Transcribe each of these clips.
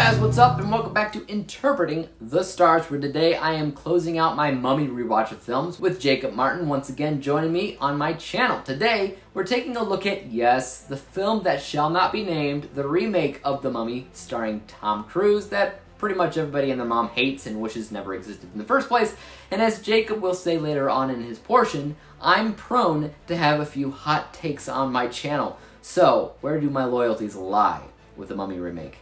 guys, what's up, and welcome back to Interpreting the Stars, where today I am closing out my Mummy rewatch of films with Jacob Martin once again joining me on my channel. Today, we're taking a look at, yes, the film that shall not be named, the remake of The Mummy, starring Tom Cruise, that pretty much everybody and their mom hates and wishes never existed in the first place. And as Jacob will say later on in his portion, I'm prone to have a few hot takes on my channel. So, where do my loyalties lie with the Mummy remake?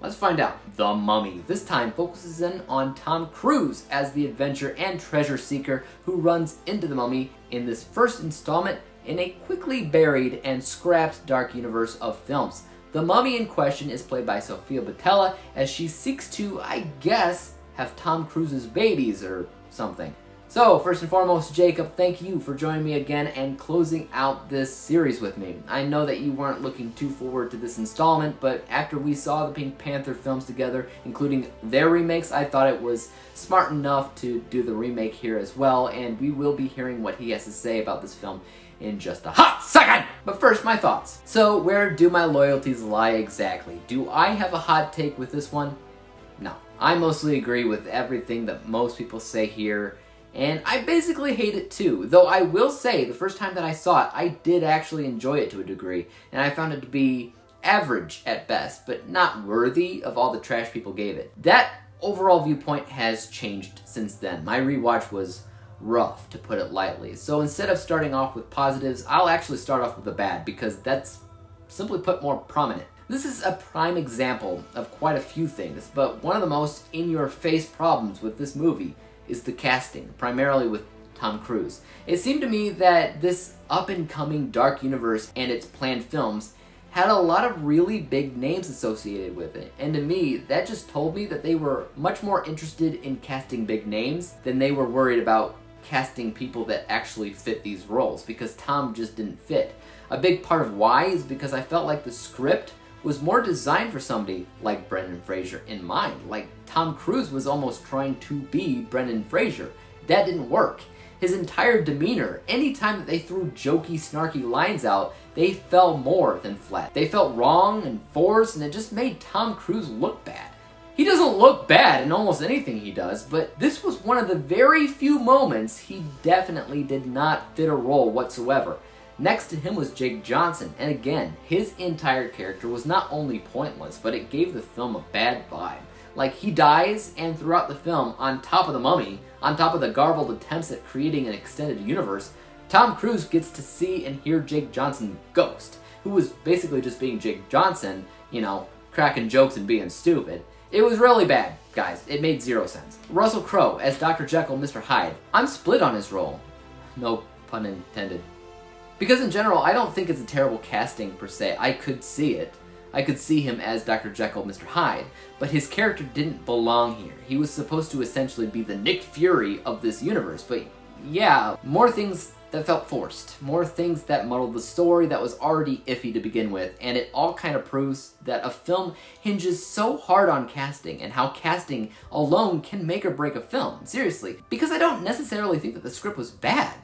Let's find out. The Mummy this time focuses in on Tom Cruise as the adventure and treasure seeker who runs into the Mummy in this first installment in a quickly buried and scrapped dark universe of films. The Mummy in question is played by Sofia Boutella as she seeks to, I guess, have Tom Cruise's babies or something. So, first and foremost, Jacob, thank you for joining me again and closing out this series with me. I know that you weren't looking too forward to this installment, but after we saw the Pink Panther films together, including their remakes, I thought it was smart enough to do the remake here as well, and we will be hearing what he has to say about this film in just a hot second! But first, my thoughts. So, where do my loyalties lie exactly? Do I have a hot take with this one? No. I mostly agree with everything that most people say here, and I basically hate it too, though I will say the first time that I saw it, I did actually enjoy it to a degree, and I found it to be average at best, but not worthy of all the trash people gave it. That overall viewpoint has changed since then. My rewatch was rough, to put it lightly, so instead of starting off with positives, I'll actually start off with the bad, because that's simply put more prominent. This is a prime example of quite a few things, but one of the most in-your-face problems with this movie is the casting, primarily with Tom Cruise. It seemed to me that this up-and-coming dark universe and its planned films had a lot of really big names associated with it, and to me, that just told me that they were much more interested in casting big names than they were worried about casting people that actually fit these roles, because Tom just didn't fit. A big part of why is because I felt like the script was more designed for somebody like Brendan Fraser in mind. Like, Tom Cruise was almost trying to be Brendan Fraser. That didn't work. His entire demeanor, anytime that they threw jokey, snarky lines out, they fell more than flat. They felt wrong and forced, and it just made Tom Cruise look bad. He doesn't look bad in almost anything he does, but this was one of the very few moments he definitely did not fit a role whatsoever. Next to him was Jake Johnson, and again, his entire character was not only pointless, but it gave the film a bad vibe. Like, he dies, and throughout the film, on top of the Mummy, on top of the garbled attempts at creating an extended universe, Tom Cruise gets to see and hear Jake Johnson's ghost, who was basically just being Jake Johnson, you know, cracking jokes and being stupid. It was really bad, guys. It made zero sense. Russell Crowe as Dr. Jekyll, Mr. Hyde. I'm split on his role. No pun intended. Because in general, I don't think it's a terrible casting per se. I could see it. I could see him as Dr. Jekyll, Mr. Hyde, but his character didn't belong here. He was supposed to essentially be the Nick Fury of this universe, but yeah, more things that felt forced. More things that muddled the story that was already iffy to begin with, and it all kind of proves that a film hinges so hard on casting and how casting alone can make or break a film. Seriously. Because I don't necessarily think that the script was bad.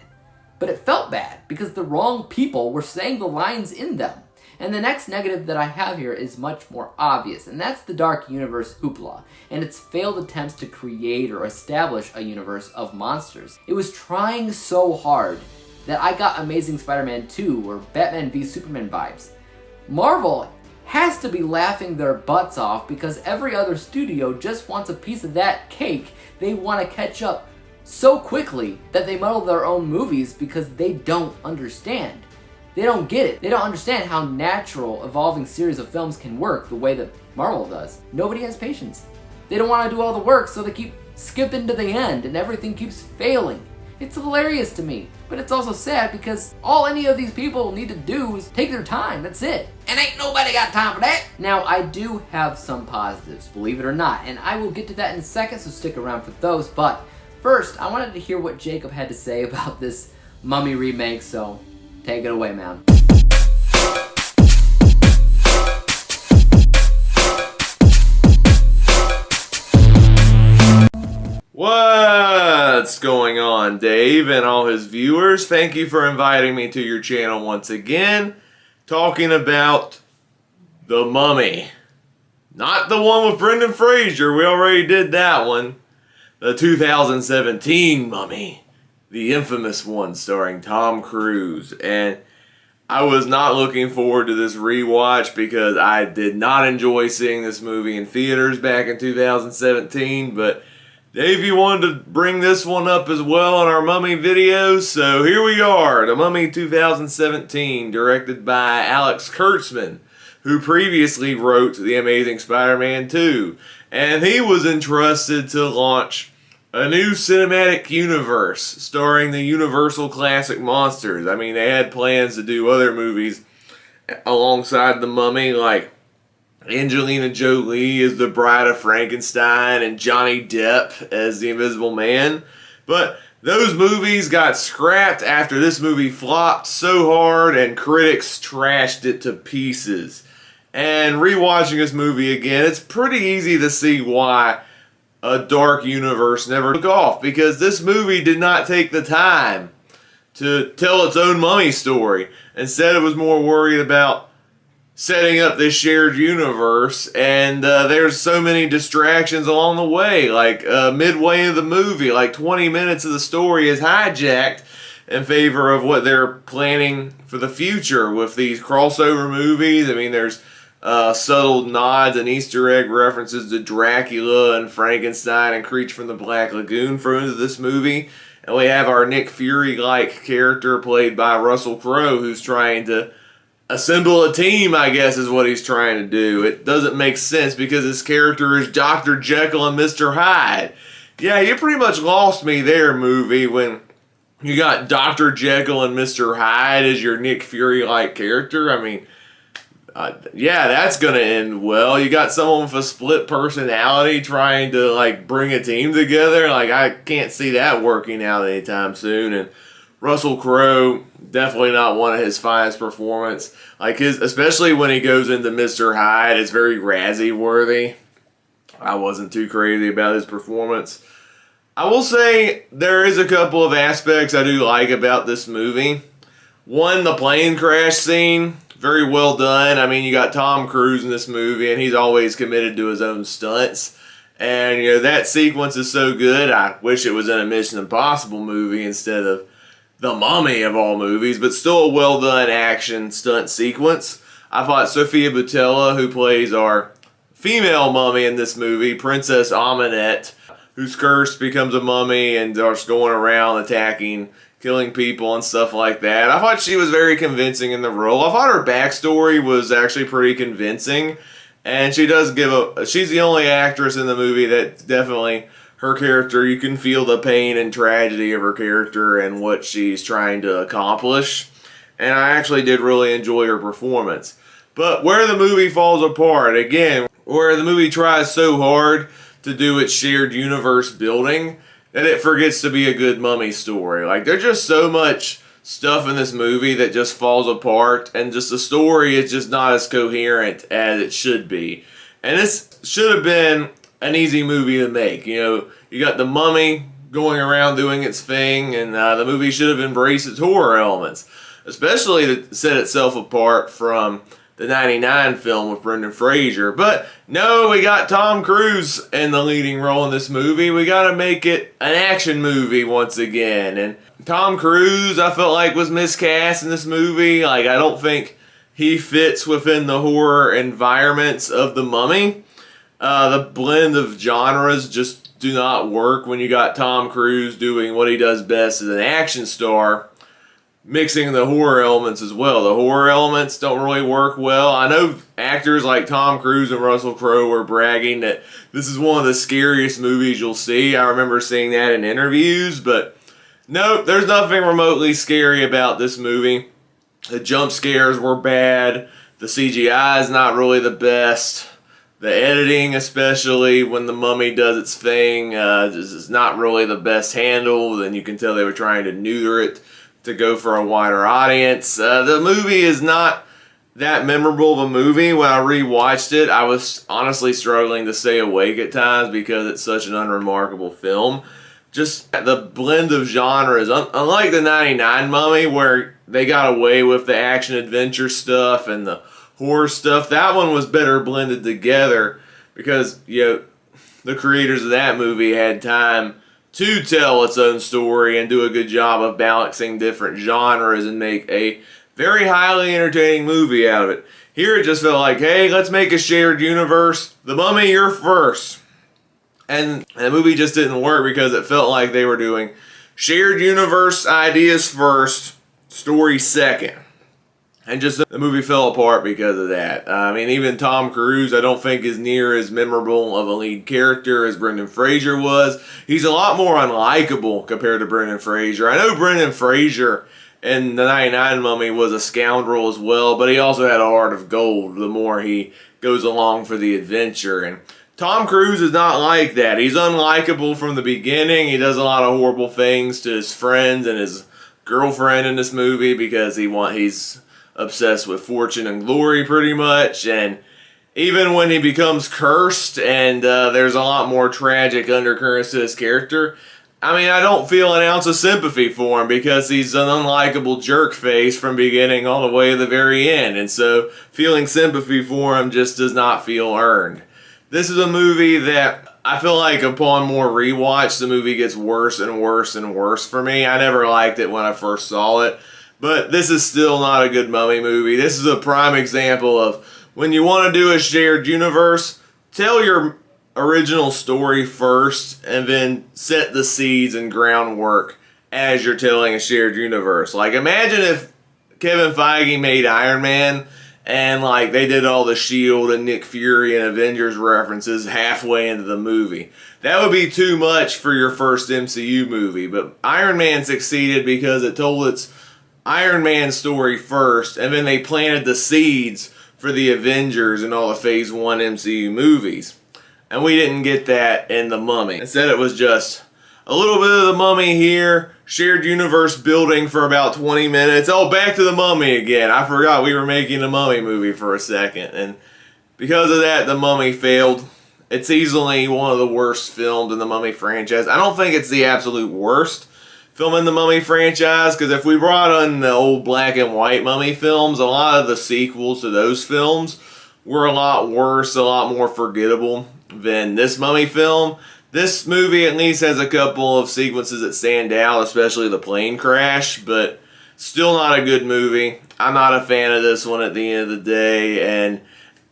But it felt bad because the wrong people were saying the lines in them. And the next negative that I have here is much more obvious, and that's the dark universe hoopla, and its failed attempts to create or establish a universe of monsters. It was trying so hard that I got Amazing Spider-Man 2 or Batman v Superman vibes. Marvel has to be laughing their butts off because every other studio just wants a piece of that cake. They want to catch up so quickly that they muddle their own movies because they don't understand. They don't get it. They don't understand how natural evolving series of films can work the way that Marvel does. Nobody has patience. They don't want to do all the work, so they keep skipping to the end and everything keeps failing. It's hilarious to me, but it's also sad because all any of these people need to do is take their time. That's it. And ain't nobody got time for that. Now, I do have some positives, believe it or not, and I will get to that in a second, so stick around for those, but first, I wanted to hear what Jacob had to say about this Mummy remake, so take it away, man. What's going on, Dave and all his viewers? Thank you for inviting me to your channel once again, talking about The Mummy. Not the one with Brendan Fraser, we already did that one. The 2017 Mummy, the infamous one starring Tom Cruise. And I was not looking forward to this rewatch because I did not enjoy seeing this movie in theaters back in 2017, but Davey wanted to bring this one up as well in our Mummy videos, so here we are, The Mummy 2017, directed by Alex Kurtzman, who previously wrote The Amazing Spider-Man 2, and he was entrusted to launch a new cinematic universe starring the Universal classic monsters. I mean, they had plans to do other movies alongside The Mummy, like Angelina Jolie as the Bride of Frankenstein and Johnny Depp as the Invisible Man. But those movies got scrapped after this movie flopped so hard and critics trashed it to pieces. And rewatching this movie again, it's pretty easy to see why a dark universe never took off, because this movie did not take the time to tell its own Mummy story. Instead, it was more worried about setting up this shared universe, and there's so many distractions along the way. Like midway of the movie, like 20 minutes of the story is hijacked in favor of what they're planning for the future with these crossover movies. I mean, there's subtle nods and Easter egg references to Dracula and Frankenstein and Creature from the Black Lagoon thrown into this movie. And we have our Nick Fury-like character played by Russell Crowe, who's trying to assemble a team, I guess is what he's trying to do. It doesn't make sense because his character is Dr. Jekyll and Mr. Hyde. Yeah, you pretty much lost me there, movie, when you got Dr. Jekyll and Mr. Hyde as your Nick Fury-like character. I mean, yeah, that's going to end well. You got someone with a split personality trying to, like, bring a team together. Like, I can't see that working out anytime soon. And Russell Crowe, definitely not one of his finest performances. Like especially when he goes into Mr. Hyde, it's very Razzie worthy. I wasn't too crazy about his performance. I will say there is a couple of aspects I do like about this movie. One, the plane crash scene, very well done. I mean, you got Tom Cruise in this movie, and he's always committed to his own stunts. And, you know, that sequence is so good, I wish it was in a Mission Impossible movie instead of The Mummy of all movies, but still a well-done action stunt sequence. I thought Sophia Boutella, who plays our female mummy in this movie, Princess Amunet, who's cursed, becomes a mummy, and starts going around attacking, killing people and stuff like that. I thought she was very convincing in the role. I thought her backstory was actually pretty convincing, and she does she's the only actress in the movie that definitely, her character, you can feel the pain and tragedy of her character and what she's trying to accomplish. And I actually did really enjoy her performance. But where the movie falls apart, again, where the movie tries so hard to do its shared universe building that it forgets to be a good Mummy story. Like, there's just so much stuff in this movie that just falls apart, and just the story is just not as coherent as it should be. And this should have been an easy movie to make. You know, you got the Mummy going around doing its thing, and the movie should have embraced its horror elements, especially to set itself apart from the 99 film with Brendan Fraser. But no, we got Tom Cruise in the leading role in this movie. We got to make it an action movie once again. And Tom Cruise, I felt like, was miscast in this movie. Like, I don't think he fits within the horror environments of The Mummy. The blend of genres just do not work when you got Tom Cruise doing what he does best as an action star, mixing the horror elements as well. The horror elements don't really work well. I know actors like Tom Cruise and Russell Crowe were bragging that this is one of the scariest movies you'll see. I remember seeing that in interviews, but nope, there's nothing remotely scary about this movie. The jump scares were bad. The CGI is not really the best. The editing, especially when the Mummy does its thing, is not really the best handled, and you can tell they were trying to neuter it to go for a wider audience. The movie is not that memorable of a movie. When I rewatched it, I was honestly struggling to stay awake at times because it's such an unremarkable film. Just the blend of genres, unlike the 99 Mummy, where they got away with the action-adventure stuff and the horror stuff. That one was better blended together because, the creators of that movie had time to tell its own story and do a good job of balancing different genres and make a very highly entertaining movie out of it. Here it just felt like, hey, let's make a shared universe. The Mummy, you're first. And the movie just didn't work because it felt like they were doing shared universe ideas first, story second. And just the movie fell apart because of that. I mean, even Tom Cruise, I don't think is near as memorable of a lead character as Brendan Fraser was. He's a lot more unlikable compared to Brendan Fraser. I know Brendan Fraser in the 99 Mummy was a scoundrel as well, but he also had a heart of gold the more he goes along for the adventure. And Tom Cruise is not like that. He's unlikable from the beginning. He does a lot of horrible things to his friends and his girlfriend in this movie because he's obsessed with fortune and glory pretty much. And even when he becomes cursed and there's a lot more tragic undercurrents to his character, I mean, I don't feel an ounce of sympathy for him because he's an unlikable jerk face from beginning all the way to the very end. And so feeling sympathy for him just does not feel earned. This is a movie that I feel like upon more rewatch, the movie gets worse and worse and worse for me. I never liked it when I first saw it, but this is still not a good Mummy movie. This is a prime example of when you want to do a shared universe, tell your original story first and then set the seeds and groundwork as you're telling a shared universe. Like, imagine if Kevin Feige made Iron Man and like they did all the S.H.I.E.L.D. and Nick Fury and Avengers references halfway into the movie. That would be too much for your first MCU movie, but Iron Man succeeded because it told its Iron Man story first, and then they planted the seeds for the Avengers and all the Phase 1 MCU movies. And we didn't get that in The Mummy. Instead it was just a little bit of The Mummy here, shared universe building for about 20 minutes. Oh, back to The Mummy again. I forgot we were making a Mummy movie for a second. And because of that, The Mummy failed. It's easily one of the worst filmed in the Mummy franchise. I don't think it's the absolute worst film in the Mummy franchise, because if we brought on the old black and white Mummy films, a lot of the sequels to those films were a lot worse, a lot more forgettable than this Mummy film. This movie at least has a couple of sequences that stand out, especially the plane crash, but still not a good movie. I'm not a fan of this one at the end of the day, and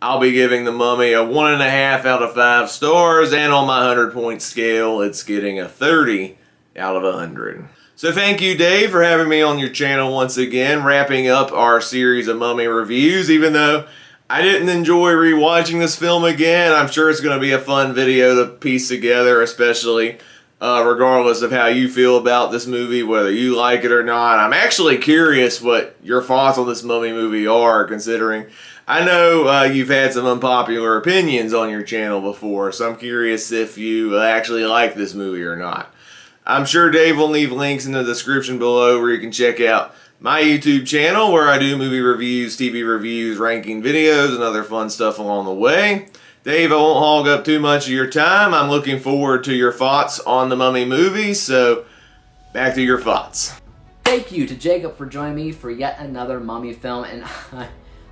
I'll be giving The Mummy a 1.5 out of 5 stars, and on my 100-point scale, it's getting a 30 out of 100. So thank you, Dave, for having me on your channel once again, wrapping up our series of Mummy reviews. Even though I didn't enjoy rewatching this film again, I'm sure it's going to be a fun video to piece together, especially regardless of how you feel about this movie, whether you like it or not. I'm actually curious what your thoughts on this Mummy movie are, considering I know you've had some unpopular opinions on your channel before, so I'm curious if you actually like this movie or not. I'm sure Dave will leave links in the description below where you can check out my YouTube channel where I do movie reviews, TV reviews, ranking videos, and other fun stuff along the way. Dave, I won't hog up too much of your time. I'm looking forward to your thoughts on the Mummy movie, so back to your thoughts. Thank you to Jacob for joining me for yet another Mummy film, and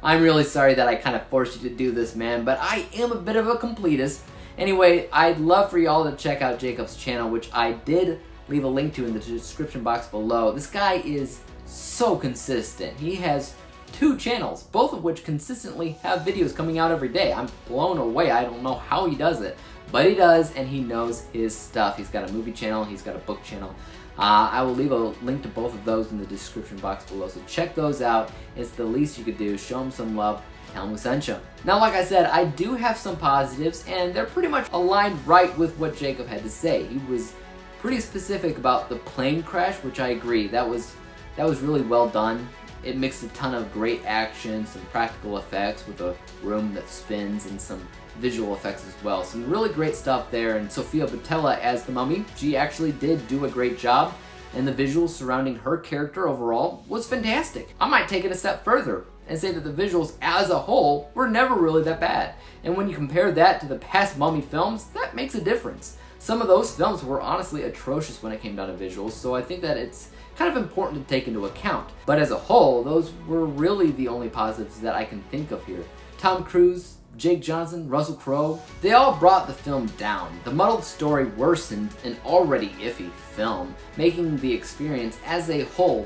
I'm really sorry that I kind of forced you to do this, man, but I am a bit of a completist. Anyway, I'd love for y'all to check out Jacob's channel, which I did leave a link to in the description box below. This guy is so consistent. He has 2 channels, both of which consistently have videos coming out every day. I'm blown away. I don't know how he does it, but he does, and he knows his stuff. He's got a movie channel, he's got a book channel. I will leave a link to both of those in the description box below, so check those out. It's the least you could do. Show him some love. Tell him we sent you. Now, like I said, I do have some positives, and they're pretty much aligned right with what Jacob had to say. He was pretty specific about the plane crash, which I agree. That was really well done. It mixed a ton of great action, some practical effects with a room that spins, and some visual effects as well. Some really great stuff there, and Sofia Boutella as the Mummy, she actually did do a great job, and the visuals surrounding her character overall was fantastic. I might take it a step further and say that the visuals as a whole were never really that bad. And when you compare that to the past Mummy films, that makes a difference. some of those films were honestly atrocious when it came down to visuals, so I think that it's kind of important to take into account. But as a whole, those were really the only positives that I can think of here. Tom Cruise, Jake Johnson, Russell Crowe, they all brought the film down. The muddled story worsened an already iffy film, making the experience as a whole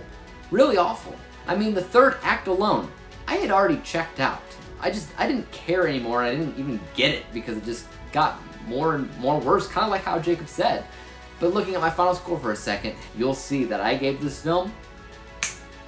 really awful. I mean, the third act alone, I had already checked out. I didn't care anymore, and I didn't even get it because it just got more and more worse, kind of like how Jacob said. But looking at my final score for a second, you'll see that I gave this film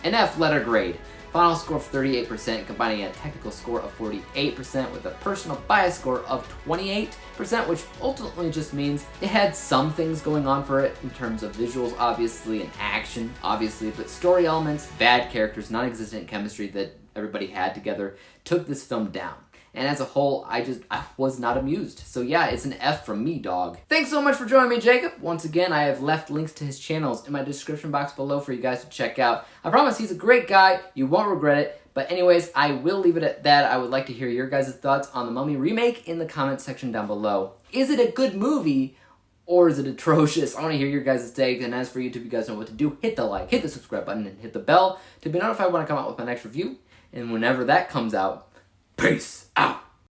an F letter grade. Final score of 38%, combining a technical score of 48% with a personal bias score of 28%, which ultimately just means it had some things going on for it in terms of visuals, obviously, and action, obviously, but story elements, bad characters, non-existent chemistry that everybody had together took this film down. And as a whole, I was not amused. So yeah, it's an F from me, dog. Thanks so much for joining me, Jacob. Once again, I have left links to his channels in my description box below for you guys to check out. I promise he's a great guy. You won't regret it. But anyways, I will leave it at that. I would like to hear your guys' thoughts on the Mummy remake in the comments section down below. Is it a good movie, or is it atrocious? I want to hear your guys' take. And as for YouTube, you guys know what to do. Hit the like, hit the subscribe button, and hit the bell to be notified when I come out with my next review. And whenever that comes out, peace out.